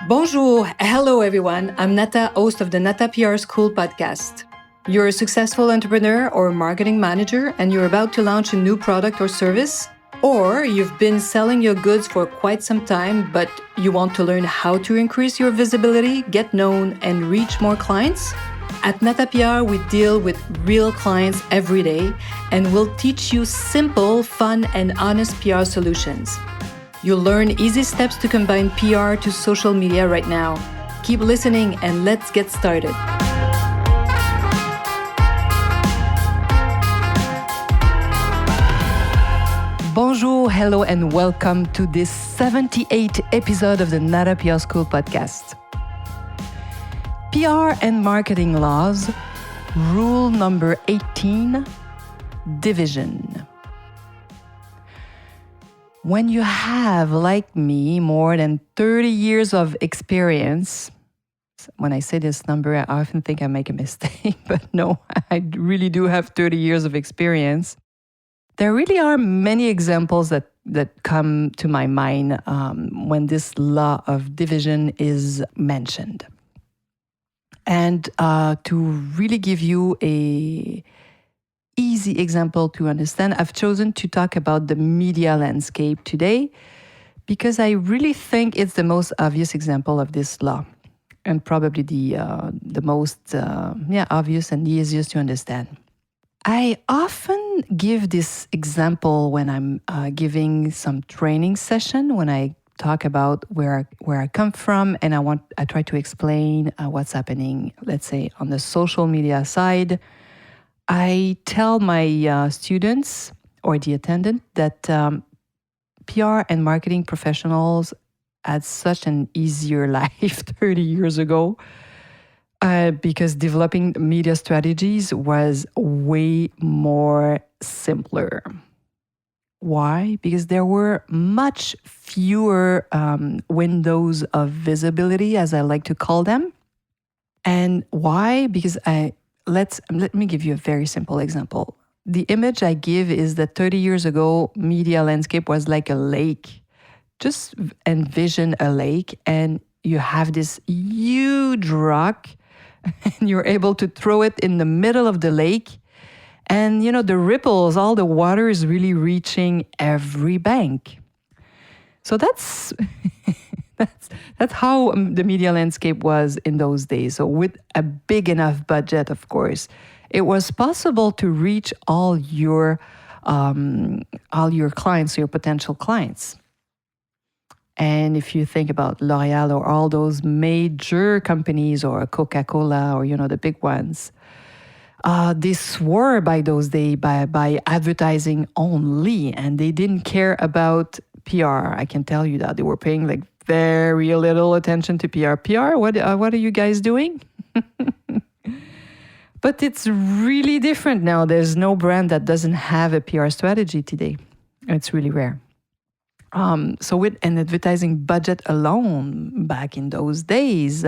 Bonjour, hello everyone. I'm Nata, host of the Nata PR School podcast. You're a successful entrepreneur or marketing manager and you're about to launch a new product or service, or you've been selling your goods for quite some time, but you want to learn how to increase your visibility, get known, and reach more clients? At Nata PR, we deal with real clients every day and we'll teach you simple, fun, and honest PR solutions. You'll learn easy steps to combine PR to social media right now. Keep listening and let's get started. Bonjour, hello, and welcome to this 78th episode of the Nata PR School podcast. PR and marketing laws, rule number 18, division. When you have, like me, more than 30 years of experience, when I say this number, I often think I make a mistake, but no, I really do have 30 years of experience. There really are many examples that come to my mind when this law of division is mentioned. And to really give you a easy example to understand, I've chosen to talk about the media landscape today because I really think it's the most obvious example of this law and probably the most obvious and the easiest to understand. I often give this example when I'm giving some training session, when I talk about where I come from, and I try to explain what's happening, let's say, on the social media side. I tell my students or the attendant that PR and marketing professionals had such an easier life 30 years ago because developing media strategies was way more simpler. Why? Because there were much fewer windows of visibility, as I like to call them. And why? Because let me give you a very simple example. The image I give is that 30 years ago, media landscape was like a lake. Just envision a lake and you have this huge rock and you're able to throw it in the middle of the lake. And, the ripples, all the water is really reaching every bank. So that's that's how the media landscape was in those days. So with a big enough budget, of course, it was possible to reach all your clients, your potential clients. And if you think about L'Oreal or all those major companies or Coca-Cola or, the big ones, they swore by those days by advertising only, and they didn't care about PR. I can tell you that they were paying like very little attention to PR. PR, what are you guys doing? But it's really different now. There's no brand that doesn't have a PR strategy today. It's really rare. So with an advertising budget alone back in those days,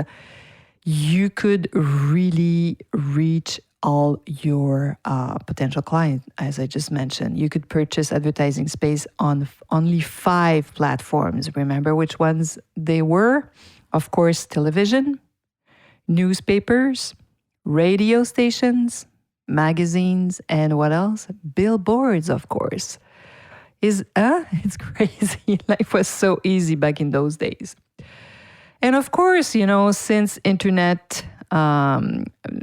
you could really reach all your potential clients, as I just mentioned. You could purchase advertising space on only 5 platforms. Remember which ones they were? Of course, television, newspapers, radio stations, magazines, and what else? Billboards, of course. It's crazy. Life was so easy back in those days. And of course, since internet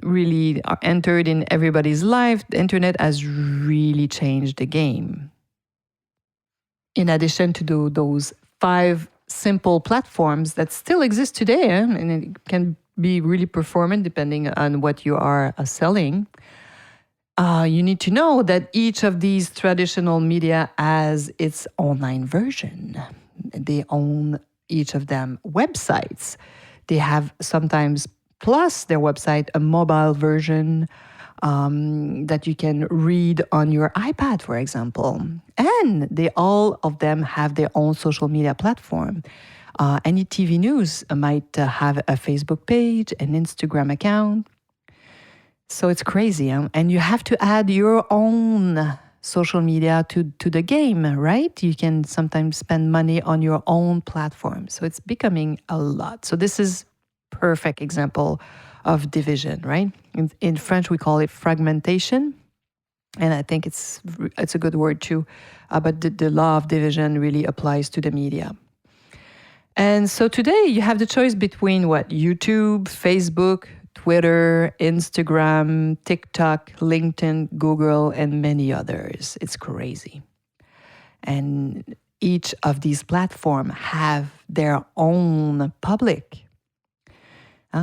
really entered in everybody's life, the internet has really changed the game. In addition to those 5 simple platforms that still exist today, and it can be really performant depending on what you are selling, you need to know that each of these traditional media has its online version. They own each of them websites. They have sometimes, plus their website, a mobile version that you can read on your iPad, for example. And all of them have their own social media platform. Any TV news might have a Facebook page, an Instagram account. So it's crazy. And you have to add your own social media to the game, right? You can sometimes spend money on your own platform. So it's becoming a lot. So this is perfect example of division, right? In French, we call it fragmentation. And I think it's a good word too. But the law of division really applies to the media. And so today you have the choice between what? YouTube, Facebook, Twitter, Instagram, TikTok, LinkedIn, Google, and many others. It's crazy. And each of these platforms have their own public.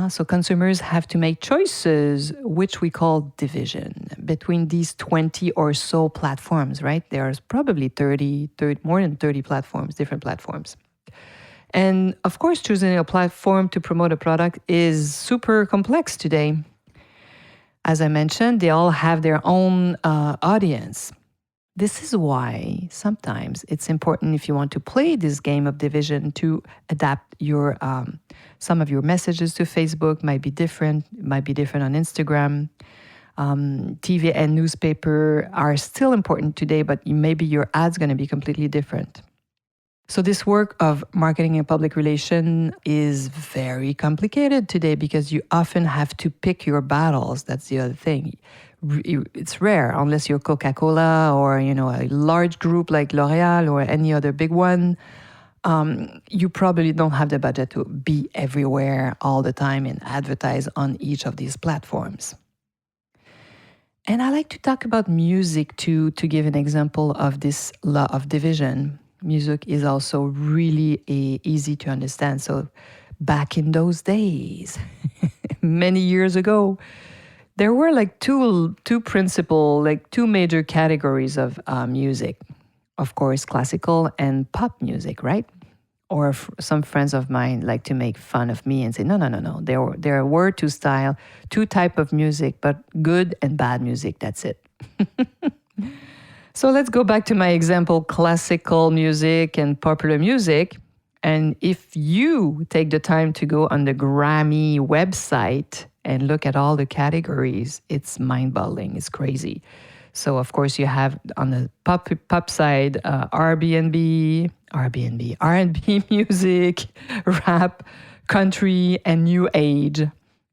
So consumers have to make choices, which we call division, between these 20 or so platforms, right? There's probably 30, more than 30 platforms, different platforms. And of course, choosing a platform to promote a product is super complex today. As I mentioned, they all have their own audience. This is why sometimes it's important, if you want to play this game of division, to adapt your some of your messages to Facebook. Might be different on Instagram. TV and newspaper are still important today, but maybe your ad's going to be completely different. So this work of marketing and public relation is very complicated today because you often have to pick your battles. That's the other thing. It's rare unless you're Coca-Cola or a large group like L'Oreal or any other big one. You probably don't have the budget to be everywhere all the time and advertise on each of these platforms. And I like to talk about music to give an example of this law of division. Music is also really easy to understand. So back in those days, many years ago, there were like two major categories of music. Of course, classical and pop music, right? Or some friends of mine like to make fun of me and say, no. There were two type of music, but good and bad music, that's it. So let's go back to my example, classical music and popular music. And if you take the time to go on the Grammy website and look at all the categories, it's mind-boggling. It's crazy. So, of course, you have on the pop side, R&B music, rap, country, and new age,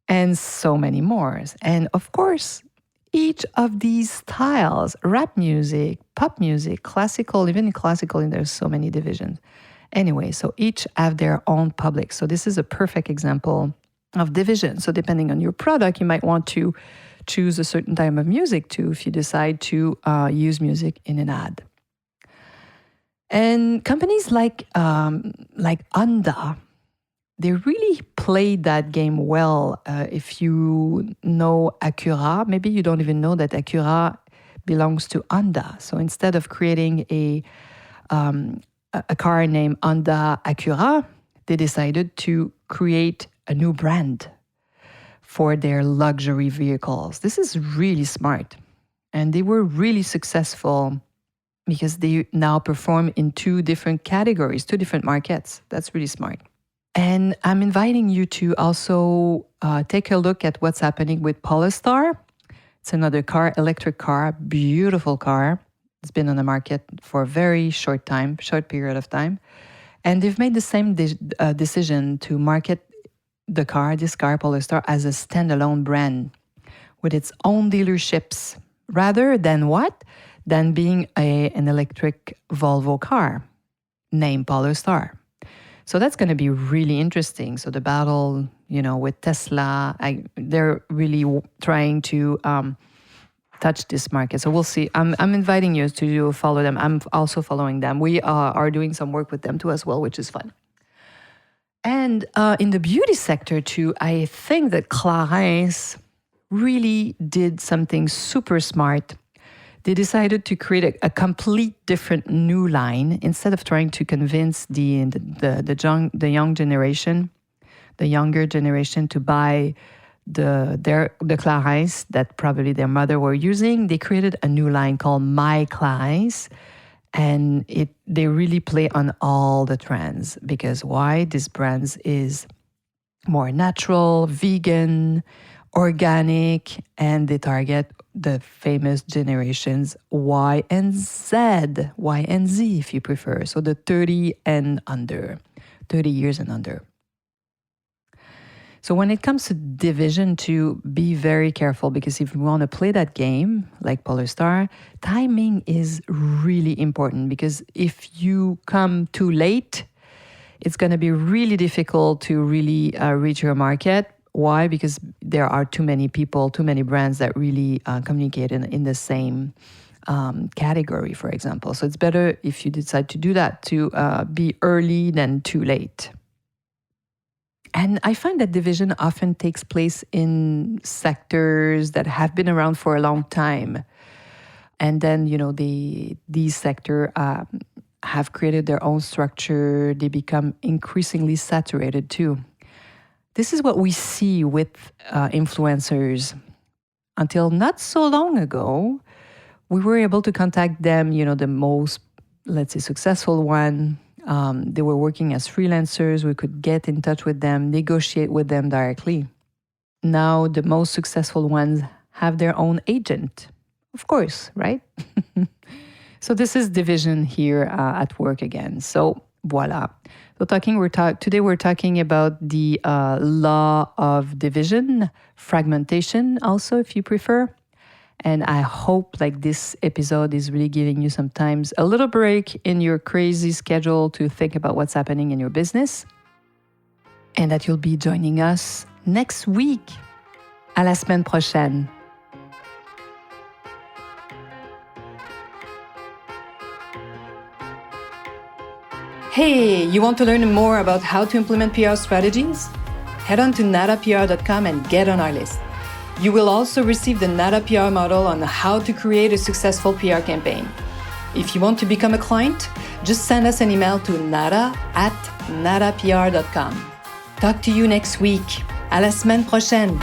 and so many more. And, of course, each of these styles, rap music, pop music, classical, even in classical, and there's so many divisions. Anyway, so each have their own public. So this is a perfect example of division. So depending on your product, you might want to choose a certain type of music too if you decide to use music in an ad. And companies like Honda, they really played that game well. If you know Acura, maybe you don't even know that Acura belongs to Honda. So instead of creating a car named Honda Acura, they decided to create a new brand for their luxury vehicles. This is really smart. And they were really successful because they now perform in two different categories, two different markets. That's really smart. And I'm inviting you to also take a look at what's happening with Polestar. It's another car, electric car, beautiful car. It's been on the market for a very short period of time. And they've made the same decision to market this car, Polestar, as a standalone brand with its own dealerships, rather than what? Than being an electric Volvo car named Polestar. So that's going to be really interesting. So the battle, with Tesla, they're really trying to touch this market. So we'll see. I'm inviting you to follow them. I'm also following them. We are doing some work with them too as well, which is fun. And in the beauty sector too, I think that Clarins really did something super smart. They decided to create a complete different new line instead of trying to convince the younger generation to buy the Clarins that probably their mother were using. They created a new line called My Clarins, and they really play on all the trends. Because why? This brand is more natural, vegan, organic, and they target the famous generations Y and Z, Y and Z if you prefer. So the 30 and under, 30 years and under. So when it comes to division, to be very careful, because if you want to play that game like Polar Star, timing is really important, because if you come too late, it's going to be really difficult to really reach your market. Why? Because there are too many people, too many brands that really communicate in the same category, for example. So it's better if you decide to do that, to be early than too late. And I find that division often takes place in sectors that have been around for a long time. And then, these sectors have created their own structure. They become increasingly saturated too. This is what we see with influencers. Until not so long ago, we were able to contact them, the most, let's say, successful one. They were working as freelancers. We could get in touch with them, negotiate with them directly. Now, the most successful ones have their own agent, of course, right? So this is division here at work again. So voila. So today we're talking about the law of division, fragmentation also, if you prefer. And I hope this episode is really giving you sometimes a little break in your crazy schedule to think about what's happening in your business. And that you'll be joining us next week. À la semaine prochaine. Hey, you want to learn more about how to implement PR strategies? Head on to natapr.com and get on our list. You will also receive the Nata PR model on how to create a successful PR campaign. If you want to become a client, just send us an email to nata@natapr.com. Talk to you next week. À la semaine prochaine.